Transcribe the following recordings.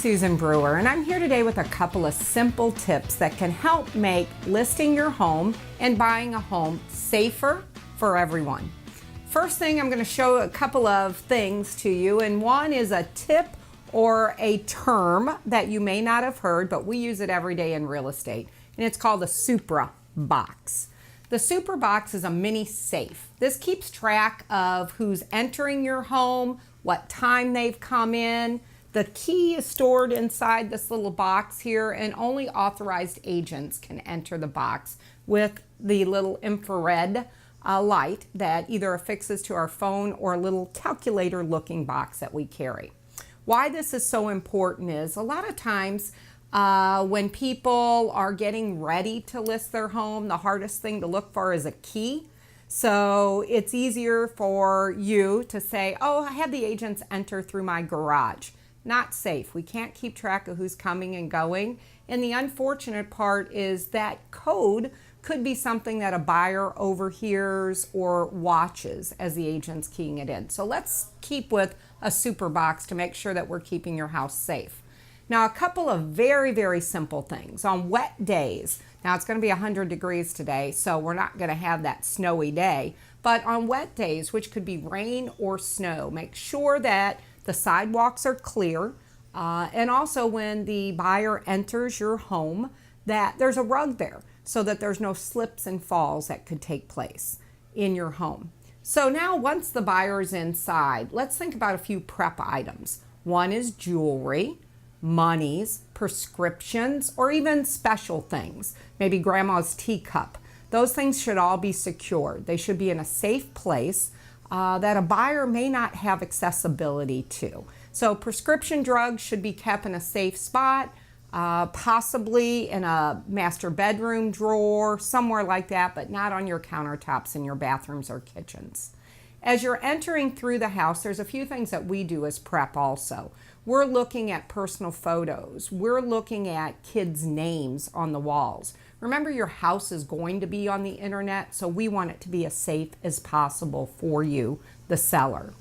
Susan Brewer, and I'm here today with a couple of simple tips that can help make listing your home and buying a home safer for everyone. First thing, I'm going to show a couple of things to you, and one is a tip or a term that you may not have heard, but we use it every day in real estate, and it's called a Supra box. The Supra box is a mini safe. This keeps track of who's entering your home, what time they've come in. The key is stored inside this little box here, and only authorized agents can enter the box with the little infrared light that either affixes to our phone or a little calculator looking box that we carry. Why this is so important is a lot of times when people are getting ready to list their home, the hardest thing to look for is a key. So it's easier for you to say, oh, I had the agents enter through my garage. Not safe. We can't keep track of who's coming and going. And the unfortunate part is that code could be something that a buyer overhears or watches as the agent's keying it in. So let's keep with a Supra box to make sure that we're keeping your house safe. Now, a couple of very, very simple things. On wet days, now it's going to be 100 degrees today, so we're not going to have that snowy day. But on wet days, which could be rain or snow, make sure that the sidewalks are clear, and also when the buyer enters your home, that there's a rug there so that there's no slips and falls that could take place in your home. So now once the buyer is inside, let's think about a few prep items. One is jewelry, monies, prescriptions, or even special things, maybe grandma's teacup. Those things should all be secured. They should be in a safe place that a buyer may not have accessibility to. So prescription drugs should be kept in a safe spot, possibly in a master bedroom drawer, somewhere like that, but not on your countertops in your bathrooms or kitchens. As you're entering through the house, there's a few things that we do as prep also. We're looking at personal photos. We're looking at kids' names on the walls. Remember, your house is going to be on the internet, so we want it to be as safe as possible for you, the seller.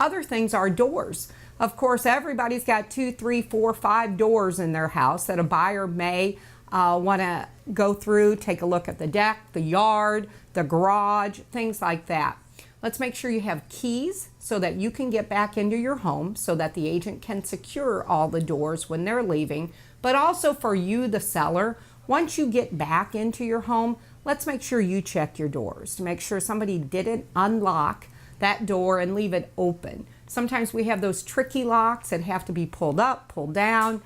Other things are doors. Of course, everybody's got 2, 3, 4, 5 doors in their house that a buyer may want to go through, take a look at the deck, the yard, the garage, things like that. Let's make sure you have keys so that you can get back into your home so that the agent can secure all the doors when they're leaving. But also for you, the seller, once you get back into your home, let's make sure you check your doors to make sure somebody didn't unlock that door and leave it open. Sometimes we have those tricky locks that have to be pulled up, pulled down.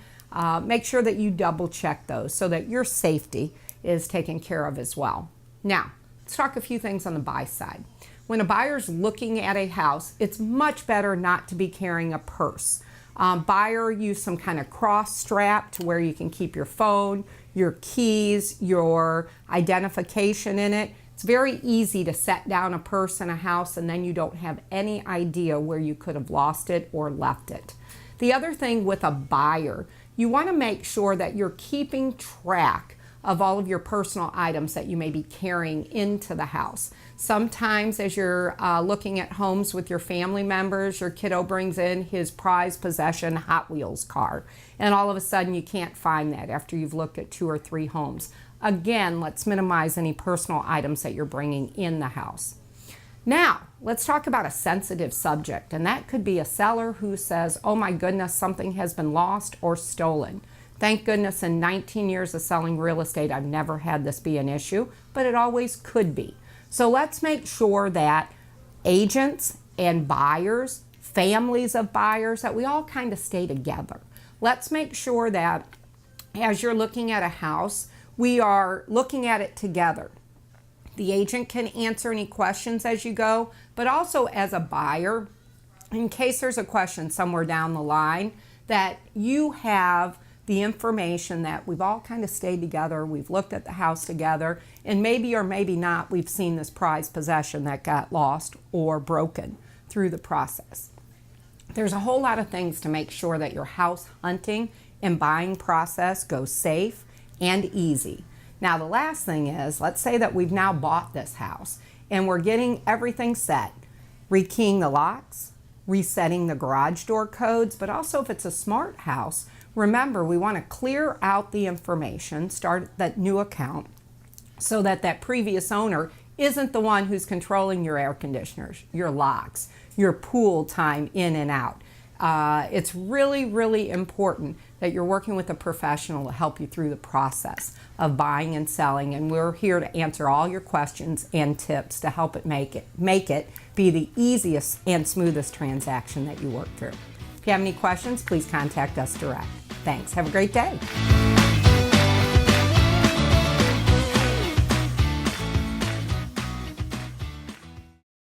Make sure that you double check those so that your safety is taken care of as well. Now, let's talk a few things on the buy side. When a buyer's looking at a house, it's much better not to be carrying a purse. Buyer, use some kind of cross strap to where you can keep your phone, your keys, your identification in it. It's very easy to set down a purse in a house and then you don't have any idea where you could have lost it or left it. The other thing with a buyer, you want to make sure that you're keeping track of all of your personal items that you may be carrying into the house. Sometimes as you're looking at homes with your family members, your kiddo brings in his prized possession Hot Wheels car, and all of a sudden you can't find that after you've looked at 2 or 3 homes. Again, let's minimize any personal items that you're bringing in the house. Now, let's talk about a sensitive subject, and that could be a seller who says, oh my goodness, something has been lost or stolen. Thank goodness in 19 years of selling real estate, I've never had this be an issue, but it always could be. So let's make sure that agents and buyers, families of buyers, that we all kind of stay together. Let's make sure that as you're looking at a house, we are looking at it together. The agent can answer any questions as you go, but also as a buyer, in case there's a question somewhere down the line, that you have the information that we've all kind of stayed together, we've looked at the house together, and maybe or maybe not we've seen this prized possession that got lost or broken through the process. There's a whole lot of things to make sure that your house hunting and buying process goes safe and easy. Now the last thing is, let's say that we've now bought this house and we're getting everything set, rekeying the locks, resetting the garage door codes, but also if it's a smart house, Remember, we want to clear out the information, start that new account, so that that previous owner isn't the one who's controlling your air conditioners, your locks, your pool time in and out. It's really, really important that you're working with a professional to help you through the process of buying and selling, and we're here to answer all your questions and tips to help it make it be the easiest and smoothest transaction that you work through. If you have any questions, please contact us direct. Thanks. Have a great day.